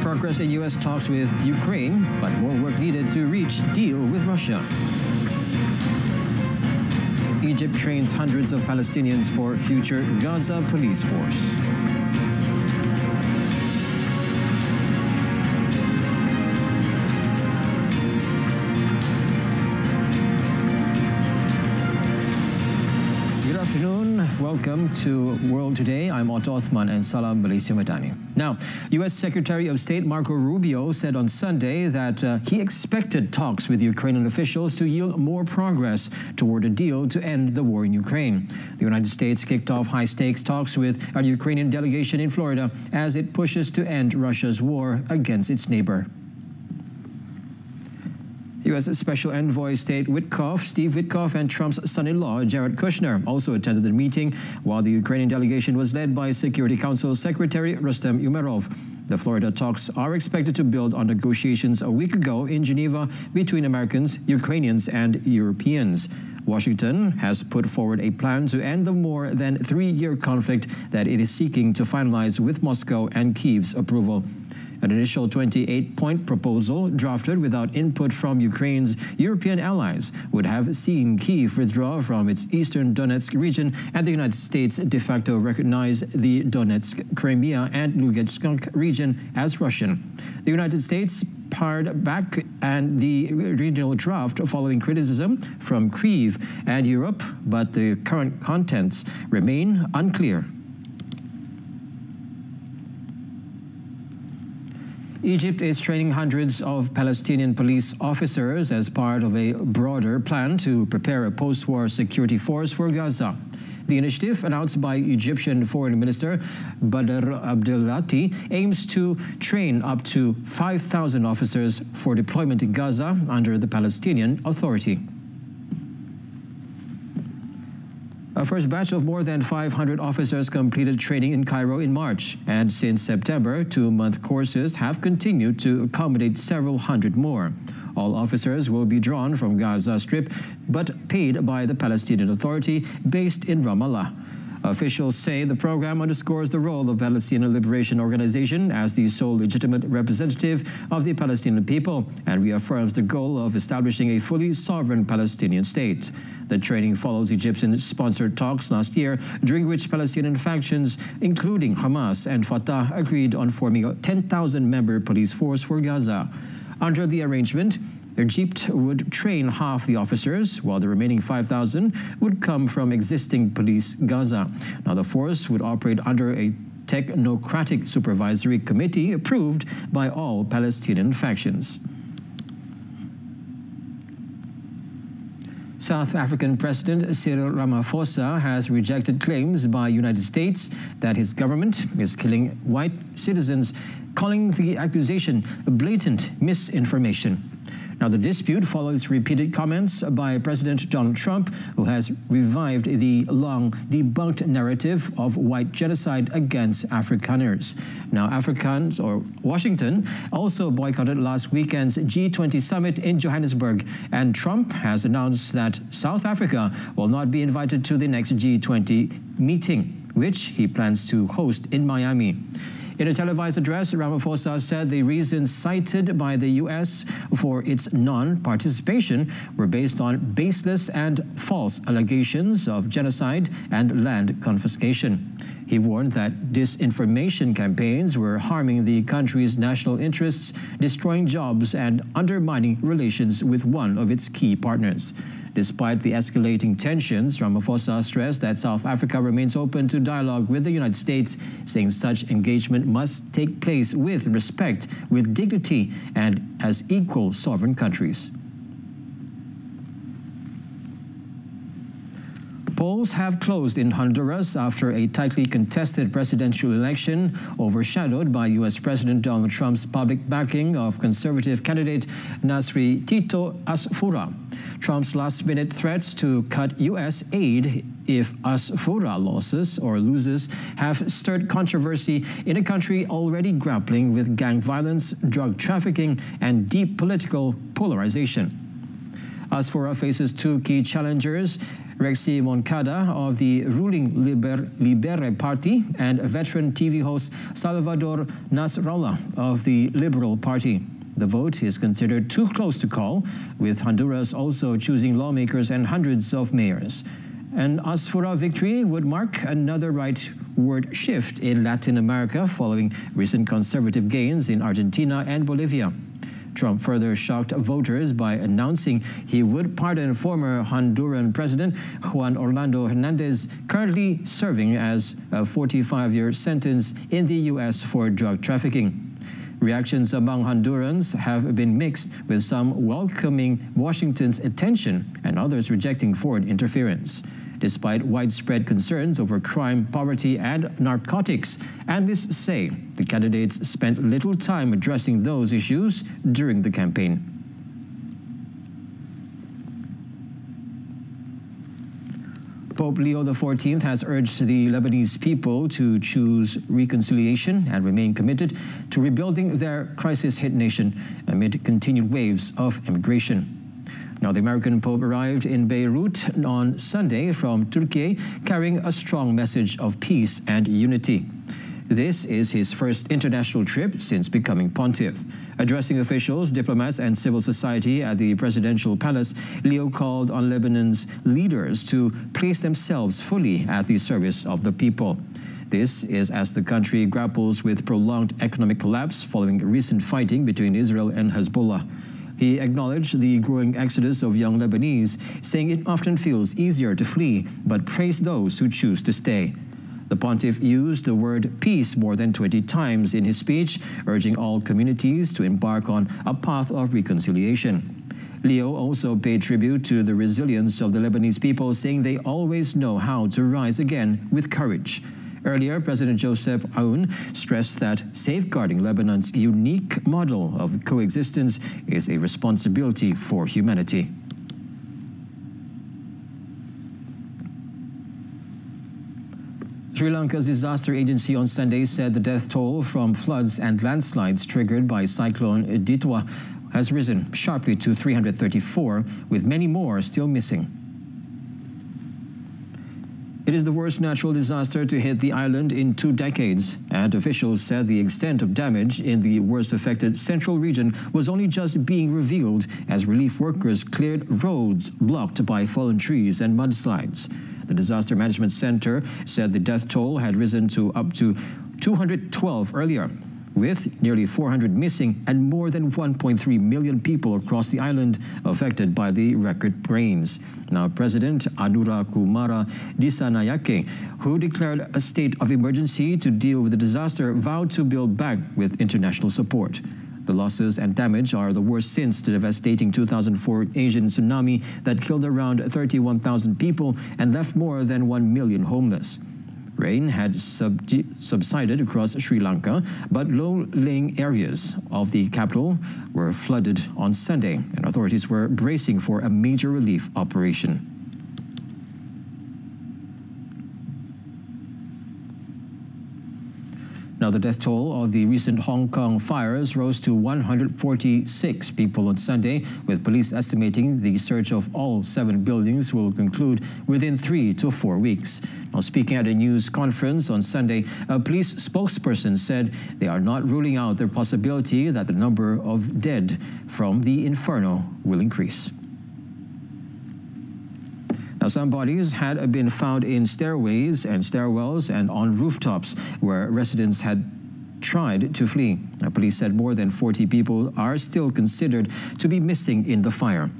progress in U.S. talks with Ukraine, but more work needed to reach deal with Russia. Egypt trains hundreds of Palestinians for future Gaza police force. Welcome to World Today. I'm Otto Othman and Salam Malaysia Madani. Now, U.S. Secretary of State Marco Rubio said on Sunday that he expected talks with Ukrainian officials to yield more progress toward a deal to end the war in Ukraine. The United States kicked off high-stakes talks with a Ukrainian delegation in Florida as it pushes to end Russia's war against its neighbor. U.S. Special Envoy Steve Witkoff, and Trump's son-in-law, Jared Kushner, also attended the meeting, while the Ukrainian delegation was led by Security Council Secretary Rustem Umerov. The Florida talks are expected to build on negotiations a week ago in Geneva between Americans, Ukrainians, and Europeans. Washington has put forward a plan to end the more than 3-year conflict that it is seeking to finalize with Moscow and Kyiv's approval. An initial 28-point proposal drafted without input from Ukraine's European allies would have seen Kyiv withdraw from its eastern Donetsk region, and the United States de facto recognize the Donetsk, Crimea, and Lugansk region as Russian. The United States pared back and the regional draft following criticism from Kyiv and Europe, but the current contents remain unclear. Egypt is training hundreds of Palestinian police officers as part of a broader plan to prepare a post-war security force for Gaza. The initiative, announced by Egyptian Foreign Minister Badr Abdelati, aims to train up to 5,000 officers for deployment in Gaza under the Palestinian Authority. A first batch of more than 500 officers completed training in Cairo in March, and since September, 2-month courses have continued to accommodate several hundred more. All officers will be drawn from Gaza Strip, but paid by the Palestinian Authority based in Ramallah. Officials say the program underscores the role of Palestinian Liberation Organization as the sole legitimate representative of the Palestinian people and reaffirms the goal of establishing a fully sovereign Palestinian state. The training follows Egyptian-sponsored talks last year, during which Palestinian factions, including Hamas and Fatah, agreed on forming a 10,000-member police force for Gaza. Under the arrangement, Egypt would train half the officers, while the remaining 5,000 would come from existing police Gaza. Now, the force would operate under a technocratic supervisory committee approved by all Palestinian factions. South African President Cyril Ramaphosa has rejected claims by United States that his government is killing white citizens, calling the accusation blatant misinformation. Now, the dispute follows repeated comments by President Donald Trump, who has revived the long debunked narrative of white genocide against Afrikaners. Now, Afrikaans, or Washington, also boycotted last weekend's G20 summit in Johannesburg, and Trump has announced that South Africa will not be invited to the next G20 meeting, which he plans to host in Miami. In a televised address, Ramaphosa said the reasons cited by the U.S. for its non-participation were based on baseless and false allegations of genocide and land confiscation. He warned that disinformation campaigns were harming the country's national interests, destroying jobs, and undermining relations with one of its key partners. Despite the escalating tensions, Ramaphosa stressed that South Africa remains open to dialogue with the United States, saying such engagement must take place with respect, with dignity, and as equal sovereign countries. Polls have closed in Honduras after a tightly contested presidential election overshadowed by U.S. President Donald Trump's public backing of conservative candidate Nasri Tito Asfura. Trump's last-minute threats to cut U.S. aid if Asfura loses have stirred controversy in a country already grappling with gang violence, drug trafficking, and deep political polarization. Asfoura faces two key challengers, Rexy Moncada of the ruling Libere Party and veteran TV host Salvador Nasrallah of the Liberal Party. The vote is considered too close to call, with Honduras also choosing lawmakers and hundreds of mayors. An Asfoura victory would mark another rightward shift in Latin America following recent conservative gains in Argentina and Bolivia. Trump further shocked voters by announcing he would pardon former Honduran President Juan Orlando Hernandez, currently serving as a 45-year sentence in the U.S. for drug trafficking. Reactions among Hondurans have been mixed, with some welcoming Washington's attention and others rejecting foreign interference. Despite widespread concerns over crime, poverty, and narcotics, analysts say the candidates spent little time addressing those issues during the campaign. Pope Leo XIV has urged the Lebanese people to choose reconciliation and remain committed to rebuilding their crisis-hit nation amid continued waves of immigration. Now, the American Pope arrived in Beirut on Sunday from Turkey, carrying a strong message of peace and unity. This is his first international trip since becoming pontiff. Addressing officials, diplomats, and civil society at the presidential palace, Leo called on Lebanon's leaders to place themselves fully at the service of the people. This is as the country grapples with prolonged economic collapse following recent fighting between Israel and Hezbollah. He acknowledged the growing exodus of young Lebanese, saying it often feels easier to flee, but praised those who choose to stay. The pontiff used the word peace more than 20 times in his speech, urging all communities to embark on a path of reconciliation. Leo also paid tribute to the resilience of the Lebanese people, saying they always know how to rise again with courage. Earlier, President Joseph Aoun stressed that safeguarding Lebanon's unique model of coexistence is a responsibility for humanity. Sri Lanka's disaster agency on Sunday said the death toll from floods and landslides triggered by cyclone Ditwa has risen sharply to 334, with many more still missing. It is the worst natural disaster to hit the island in 2 decades, and officials said the extent of damage in the worst affected central region was only just being revealed as relief workers cleared roads blocked by fallen trees and mudslides. The Disaster Management Center said the death toll had risen to up to 212 earlier, with nearly 400 missing and more than 1.3 million people across the island affected by the record rains. Now, President Anura Kumara Dissanayake, who declared a state of emergency to deal with the disaster, vowed to build back with international support. The losses and damage are the worst since the devastating 2004 Asian tsunami that killed around 31,000 people and left more than 1 million homeless. Rain had subsided across Sri Lanka, but low-lying areas of the capital were flooded on Sunday, and authorities were bracing for a major relief operation. Now, the death toll of the recent Hong Kong fires rose to 146 people on Sunday, with police estimating the search of all 7 buildings will conclude within 3 to 4 weeks. Now, speaking at a news conference on Sunday, a police spokesperson said they are not ruling out the possibility that the number of dead from the inferno will increase. Now, some bodies had been found in stairways and stairwells and on rooftops where residents had tried to flee. Now, police said more than 40 people are still considered to be missing in the fire.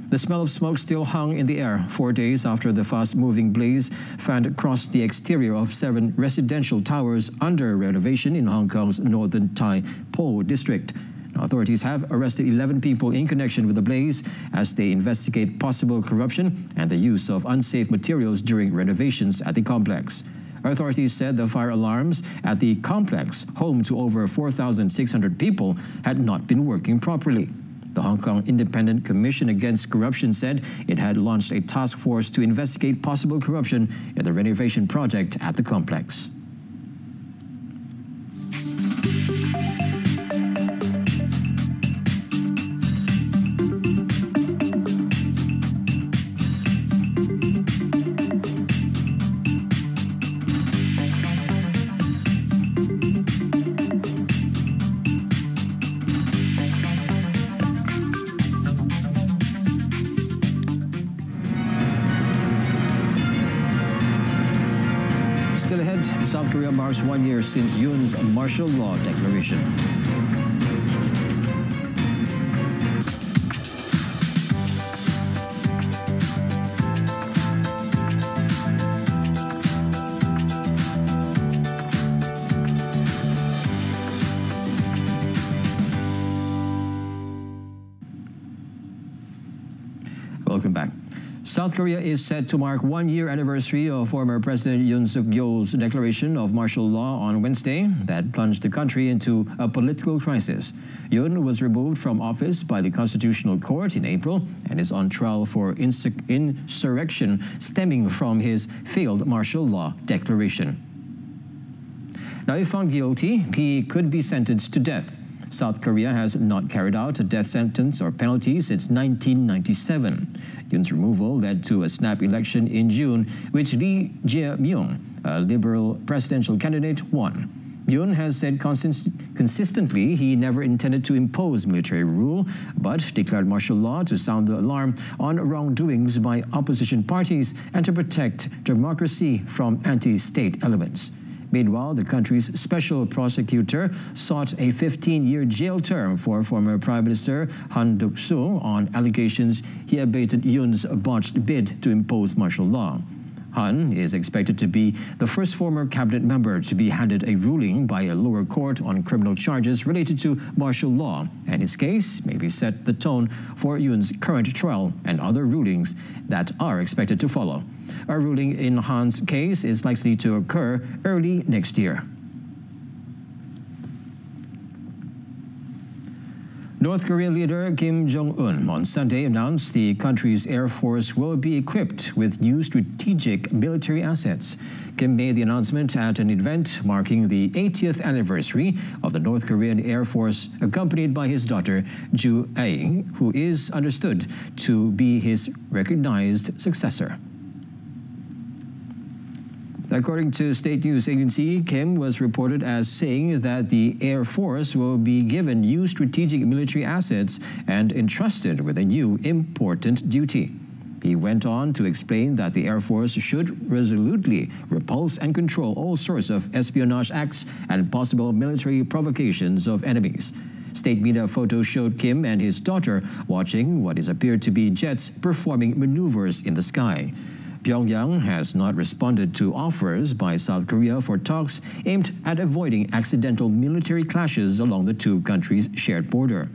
The smell of smoke still hung in the air 4 days after the fast-moving blaze fanned across the exterior of 7 residential towers under renovation in Hong Kong's northern Tai Po district. Authorities have arrested 11 people in connection with the blaze as they investigate possible corruption and the use of unsafe materials during renovations at the complex. Authorities said the fire alarms at the complex, home to over 4,600 people, had not been working properly. The Hong Kong Independent Commission Against Corruption said it had launched a task force to investigate possible corruption in the renovation project at the complex. South Korea marks 1 year since Yoon's martial law declaration. Welcome back. South Korea is set to mark 1 year anniversary of former President Yoon Suk-yeol's declaration of martial law on Wednesday that plunged the country into a political crisis. Yoon was removed from office by the Constitutional Court in April and is on trial for insurrection stemming from his failed martial law declaration. Now, if found guilty, he could be sentenced to death. South Korea has not carried out a death sentence or penalty since 1997. Yoon's removal led to a snap election in June, which Lee Jae-myung, a liberal presidential candidate, won. Yoon has said consistently he never intended to impose military rule, but declared martial law to sound the alarm on wrongdoings by opposition parties and to protect democracy from anti-state elements. Meanwhile, the country's special prosecutor sought a 15-year jail term for former Prime Minister Han Duck-soo on allegations he abated Yoon's botched bid to impose martial law. Han is expected to be the first former cabinet member to be handed a ruling by a lower court on criminal charges related to martial law, and his case may set the tone for Yoon's current trial and other rulings that are expected to follow. A ruling in Han's case is likely to occur early next year. North Korean leader Kim Jong-un on Sunday announced the country's Air Force will be equipped with new strategic military assets. Kim made the announcement at an event marking the 80th anniversary of the North Korean Air Force, accompanied by his daughter, Ju Ae, who is understood to be his recognized successor. According to state news agency, Kim was reported as saying that the Air Force will be given new strategic military assets and entrusted with a new important duty. He went on to explain that the Air Force should resolutely repulse and control all sorts of espionage acts and possible military provocations of enemies. State media photos showed Kim and his daughter watching what is appeared to be jets performing maneuvers in the sky. Pyongyang has not responded to offers by South Korea for talks aimed at avoiding accidental military clashes along the two countries' shared border.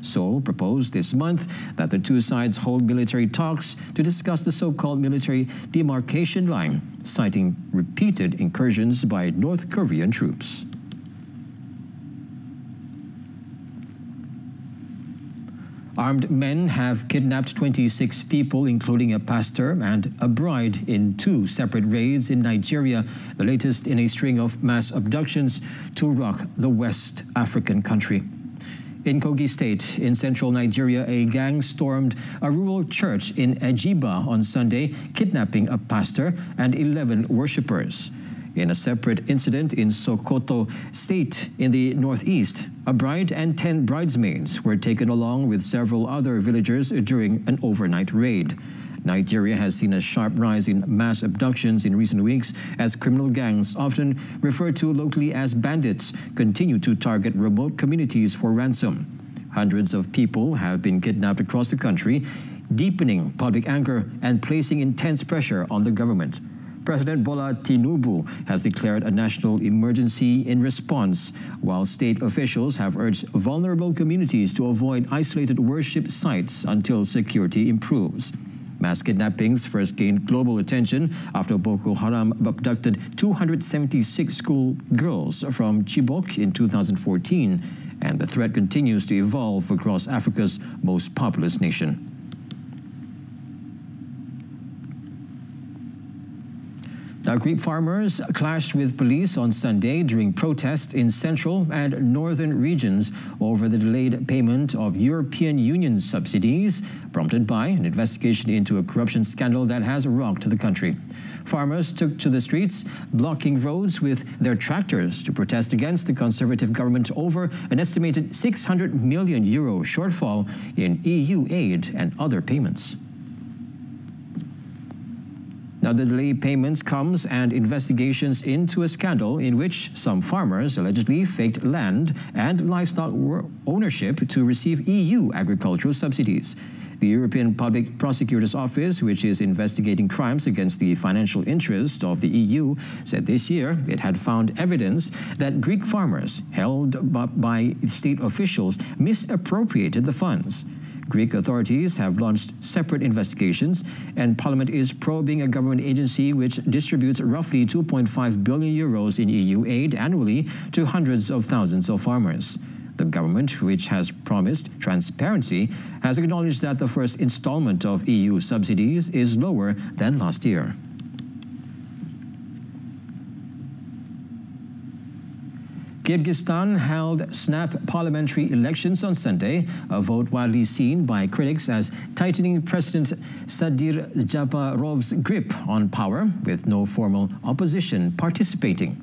Seoul proposed this month that the two sides hold military talks to discuss the so-called military demarcation line, citing repeated incursions by North Korean troops. Armed men have kidnapped 26 people, including a pastor and a bride, in two separate raids in Nigeria, the latest in a string of mass abductions to rock the West African country. In Kogi State, in central Nigeria, a gang stormed a rural church in Ejiba on Sunday, kidnapping a pastor and 11 worshippers. In a separate incident in Sokoto State in the northeast, a bride and 10 bridesmaids were taken along with several other villagers during an overnight raid. Nigeria has seen a sharp rise in mass abductions in recent weeks as criminal gangs, often referred to locally as bandits, continue to target remote communities for ransom. Hundreds of people have been kidnapped across the country, deepening public anger and placing intense pressure on the government. President Bola Tinubu has declared a national emergency in response, while state officials have urged vulnerable communities to avoid isolated worship sites until security improves. Mass kidnappings first gained global attention after Boko Haram abducted 276 school girls from Chibok in 2014, and the threat continues to evolve across Africa's most populous nation. Now, Greek farmers clashed with police on Sunday during protests in central and northern regions over the delayed payment of European Union subsidies, prompted by an investigation into a corruption scandal that has rocked the country. Farmers took to the streets, blocking roads with their tractors to protest against the Conservative government over an estimated €600 million shortfall in EU aid and other payments. Now, the delayed payments comes and investigations into a scandal in which some farmers allegedly faked land and livestock ownership to receive EU agricultural subsidies. The European Public Prosecutor's Office, which is investigating crimes against the financial interest of the EU, said this year it had found evidence that Greek farmers, held by state officials, misappropriated the funds. Greek authorities have launched separate investigations, and Parliament is probing a government agency which distributes roughly 2.5 billion euros in EU aid annually to hundreds of thousands of farmers. The government, which has promised transparency, has acknowledged that the first installment of EU subsidies is lower than last year. Kyrgyzstan held snap parliamentary elections on Sunday, a vote widely seen by critics as tightening President Sadir Japarov's grip on power, with no formal opposition participating.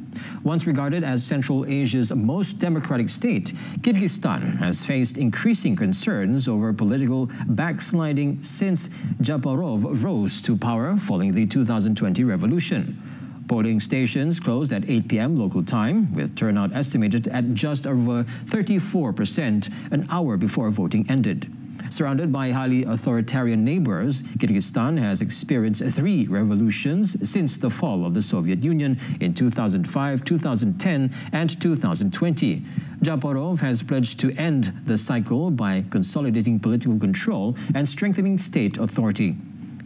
Once regarded as Central Asia's most democratic state, Kyrgyzstan has faced increasing concerns over political backsliding since Japarov rose to power following the 2020 revolution. Polling stations closed at 8 p.m. local time, with turnout estimated at just over 34% an hour before voting ended. Surrounded by highly authoritarian neighbors, Kyrgyzstan has experienced 3 revolutions since the fall of the Soviet Union in 2005, 2010, and 2020. Japarov has pledged to end the cycle by consolidating political control and strengthening state authority.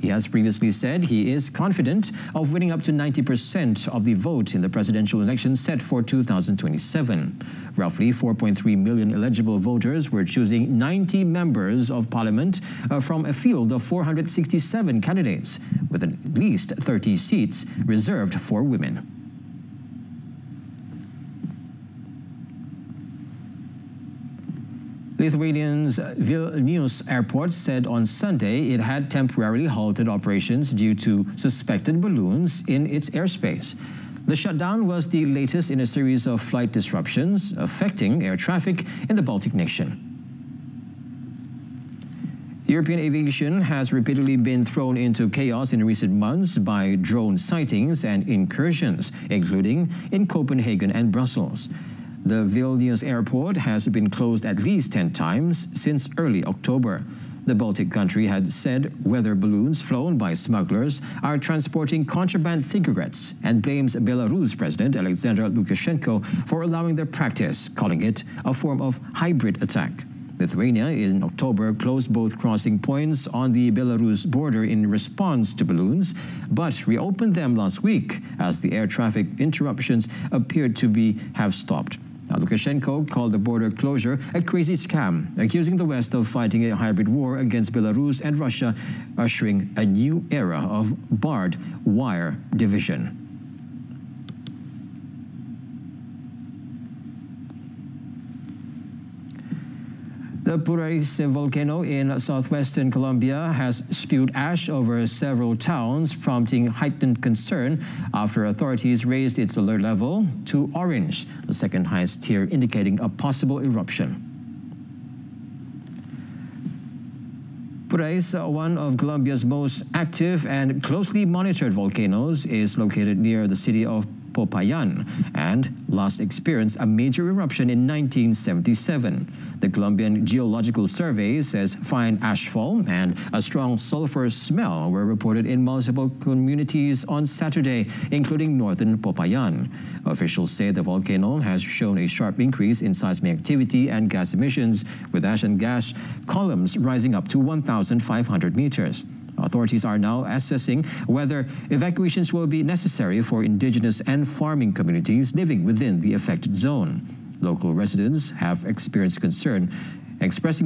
He has previously said he is confident of winning up to 90% of the vote in the presidential election set for 2027. Roughly 4.3 million eligible voters were choosing 90 members of parliament from a field of 467 candidates, with at least 30 seats reserved for women. Lithuania's Vilnius airport said on Sunday it had temporarily halted operations due to suspected balloons in its airspace. The shutdown was the latest in a series of flight disruptions affecting air traffic in the Baltic nation. European aviation has repeatedly been thrown into chaos in recent months by drone sightings and incursions, including in Copenhagen and Brussels. The Vilnius airport has been closed at least 10 times since early October. The Baltic country had said weather balloons flown by smugglers are transporting contraband cigarettes and blames Belarus President Alexander Lukashenko for allowing their practice, calling it a form of hybrid attack. Lithuania in October closed both crossing points on the Belarus border in response to balloons, but reopened them last week as the air traffic interruptions appeared to have stopped. Now, Lukashenko called the border closure a crazy scam, accusing the West of fighting a hybrid war against Belarus and Russia, ushering a new era of barbed wire division. The Purais volcano in southwestern Colombia has spewed ash over several towns, prompting heightened concern after authorities raised its alert level to orange, the second highest tier, indicating a possible eruption. Purais, one of Colombia's most active and closely monitored volcanoes, is located near the city of Popayan and last experienced a major eruption in 1977. The Colombian Geological Survey says fine ashfall and a strong sulfur smell were reported in multiple communities on Saturday, including northern Popayan. Officials say the volcano has shown a sharp increase in seismic activity and gas emissions, with ash and gas columns rising up to 1,500 meters. Authorities are now assessing whether evacuations will be necessary for indigenous and farming communities living within the affected zone. Local residents have expressing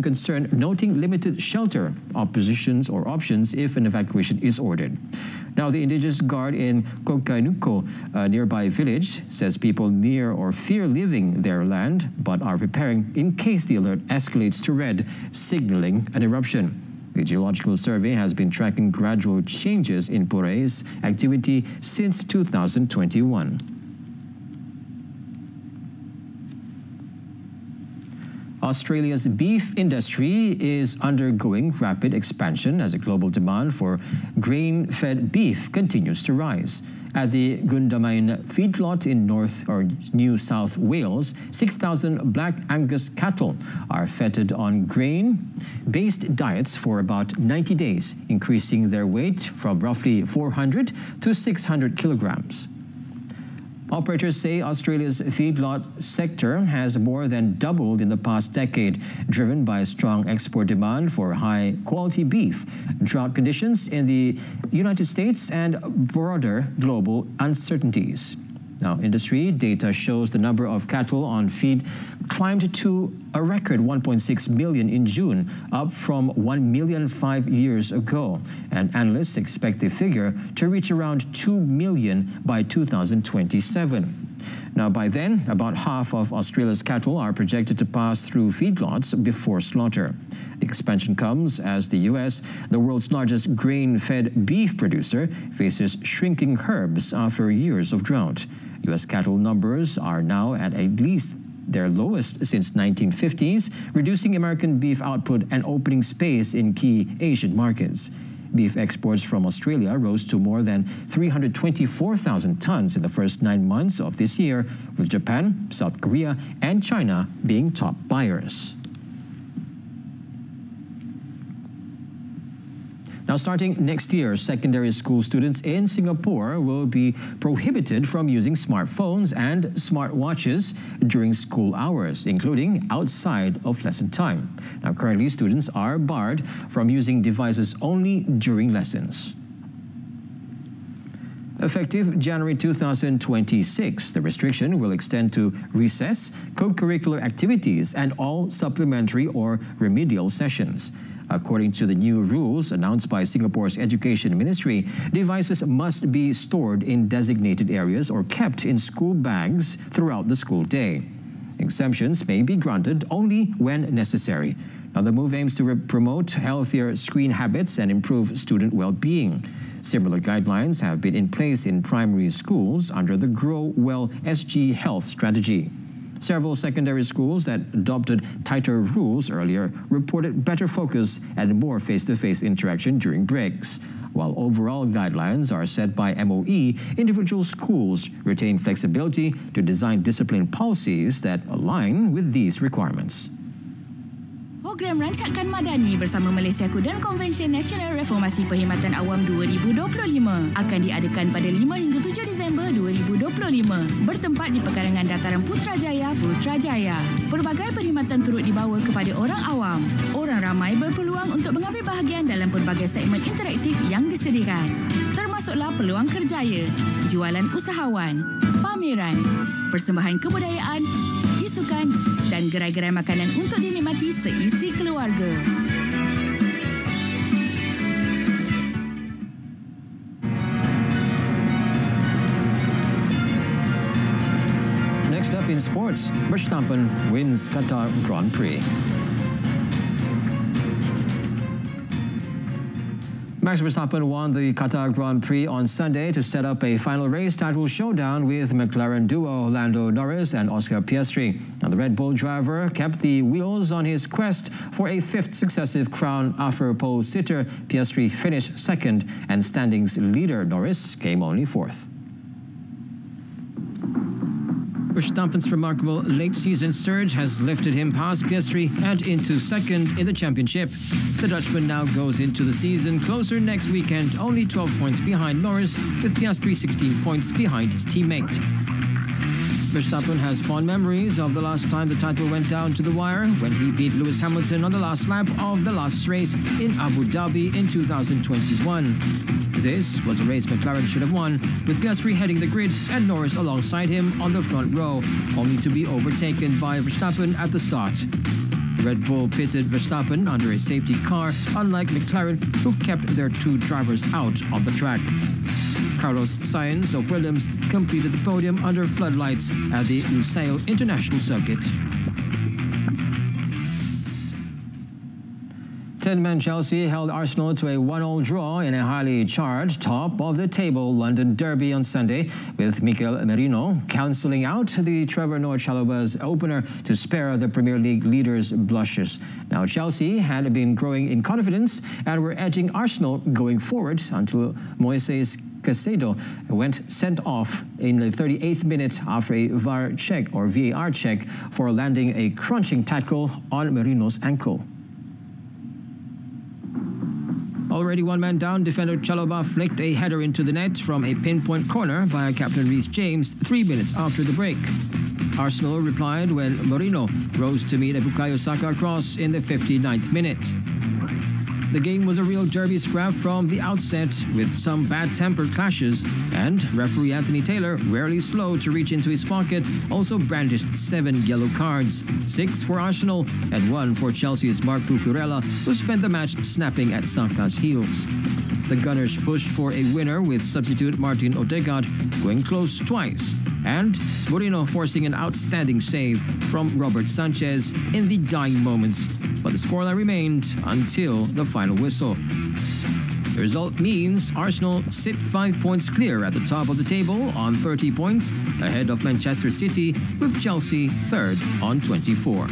concern, noting limited shelter options if an evacuation is ordered. Now, the indigenous guard in Kokainuko, a nearby village, says people near or fear leaving their land, but are preparing in case the alert escalates to red, signaling an eruption. The Geological Survey has been tracking gradual changes in Purais activity since 2021. Australia's beef industry is undergoing rapid expansion as the global demand for grain-fed beef continues to rise. At the Gundamain feedlot in New South Wales, 6,000 black Angus cattle are fed on grain-based diets for about 90 days, increasing their weight from roughly 400 to 600 kilograms. Operators say Australia's feedlot sector has more than doubled in the past decade, driven by strong export demand for high-quality beef, drought conditions in the United States, and broader global uncertainties. Now, industry data shows the number of cattle on feed climbed to a record 1.6 million in June, up from 1 million 5 years ago. And analysts expect the figure to reach around 2 million by 2027. Now, by then, about half of Australia's cattle are projected to pass through feedlots before slaughter. The expansion comes as the US, the world's largest grain-fed beef producer, faces shrinking herds after years of drought. US cattle numbers are now at least their lowest since 1950s, reducing American beef output and opening space in key Asian markets. Beef exports from Australia rose to more than 324,000 tons in the first 9 months of this year, with Japan, South Korea, and China being top buyers. Now, starting next year, secondary school students in Singapore will be prohibited from using smartphones and smartwatches during school hours, including outside of lesson time. Now, currently, students are barred from using devices only during lessons. Effective January 2026, the restriction will extend to recess, co-curricular activities, and all supplementary or remedial sessions. According to the new rules announced by Singapore's Education Ministry, devices must be stored in designated areas or kept in school bags throughout the school day. Exemptions may be granted only when necessary. Now, the move aims to promote healthier screen habits and improve student well-being. Similar guidelines have been in place in primary schools under the Grow Well SG Health strategy. Several secondary schools that adopted tighter rules earlier reported better focus and more face-to-face interaction during breaks. While overall guidelines are set by MOE, individual schools retain flexibility to design discipline policies that align with these requirements. Program Rancakan Madani bersama Malaysiaku dan Konvensyen Nasional Reformasi Perkhidmatan Awam 2025 akan diadakan pada 5 hingga 7 Disember 2025 bertempat di pekarangan dataran Putrajaya, Putrajaya. Pelbagai perkhidmatan turut dibawa kepada orang awam. Orang ramai berpeluang untuk mengambil bahagian dalam pelbagai segmen interaktif yang disediakan. Termasuklah peluang kerjaya, jualan usahawan, pameran, persembahan kebudayaan, isukan dan gerai-gerai makanan untuk dinikmati seisi keluarga. Next up in sports, Verstappen wins Qatar Grand Prix. Max Verstappen won the Qatar Grand Prix on Sunday to set up a final race title showdown with McLaren duo Lando Norris and Oscar Piastri. Now, the Red Bull driver kept the wheels on his quest for a fifth successive crown after pole sitter Piastri finished second and standings leader Norris came only fourth. Verstappen's remarkable late-season surge has lifted him past Piastri and into second in the championship. The Dutchman now goes into the season closer next weekend, only 12 points behind Norris, with Piastri 16 points behind his teammate. Verstappen has fond memories of the last time the title went down to the wire when he beat Lewis Hamilton on the last lap of the last race in Abu Dhabi in 2021. This was a race McLaren should have won, with Piastri heading the grid and Norris alongside him on the front row, only to be overtaken by Verstappen at the start. Red Bull pitted Verstappen under a safety car, unlike McLaren, who kept their two drivers out on the track. Carlos Sainz of Williams completed the podium under floodlights at the Lusail International Circuit. 10-man Chelsea held Arsenal to a 1-1 draw in a highly charged top-of-the-table London derby on Sunday, with Mikel Merino cancelling out the Trevor Noah Chalobah's opener to spare the Premier League leaders blushes. Now, Chelsea had been growing in confidence and were edging Arsenal going forward until Moises Caicedo went sent off in the 38th minute after a VAR check for landing a crunching tackle on Merino's ankle. Already one man down, defender Chalobah flicked a header into the net from a pinpoint corner by captain Reece James 3 minutes after the break. Arsenal replied when Merino rose to meet a Bukayo Saka cross in the 59th minute. The game was a real derby scrap from the outset, with some bad-tempered clashes, and referee Anthony Taylor, rarely slow to reach into his pocket, also brandished 7 yellow cards, 6 for Arsenal and 1 for Chelsea's Marc Cucurella, who spent the match snapping at Saka's heels. The Gunners pushed for a winner with substitute Martin Odegaard going close twice, and Merino forcing an outstanding save from Robert Sanchez in the dying moments, but the scoreline remained until the final whistle. The result means Arsenal sit 5 points clear at the top of the table on 30 points, ahead of Manchester City, with Chelsea third on 24.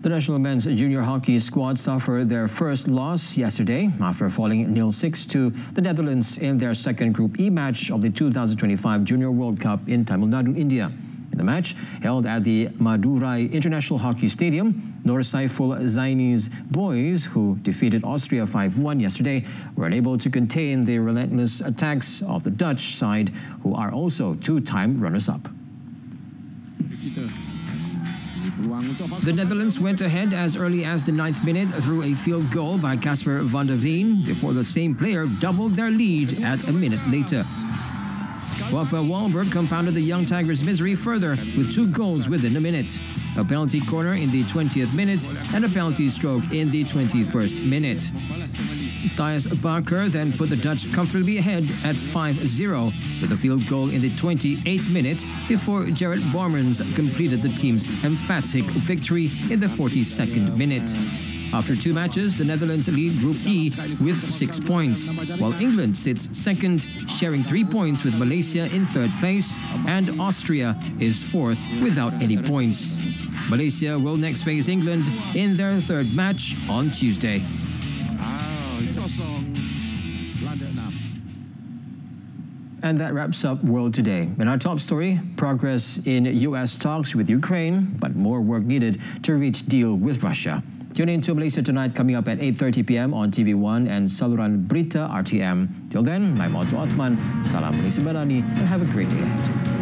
The national men's junior hockey squad suffered their first loss yesterday after falling 0-6 to the Netherlands in their second Group E match of the 2025 Junior World Cup in Tamil Nadu, India. In the match, held at the Madurai International Hockey Stadium, Nur Saiful Zaini's boys, who defeated Austria 5-1 yesterday, were unable to contain the relentless attacks of the Dutch side, who are also two-time runners-up. The Netherlands went ahead as early as the 9th minute through a field goal by Casper van der Veen before the same player doubled their lead at a minute later. Wouter Wahlberg compounded the Young Tigers' misery further with 2 goals within a minute. A penalty corner in the 20th minute and a penalty stroke in the 21st minute. Thijs Bakker then put the Dutch comfortably ahead at 5-0 with a field goal in the 28th minute before Gerrit Bormans completed the team's emphatic victory in the 42nd minute. After 2 matches, the Netherlands lead Group E with 6 points, while England sits second, sharing 3 points with Malaysia in third place, and Austria is fourth without any points. Malaysia will next face England in their third match on Tuesday. And that wraps up World Today. In our top story, progress in U.S. talks with Ukraine, but more work needed to reach deal with Russia. Tune in to Malaysia Tonight coming up at 8:30 p.m. on TV1 and saluran Berita RTM. Till then, I'm Otto Othman. Salam Malaysia Madani and have a great day ahead.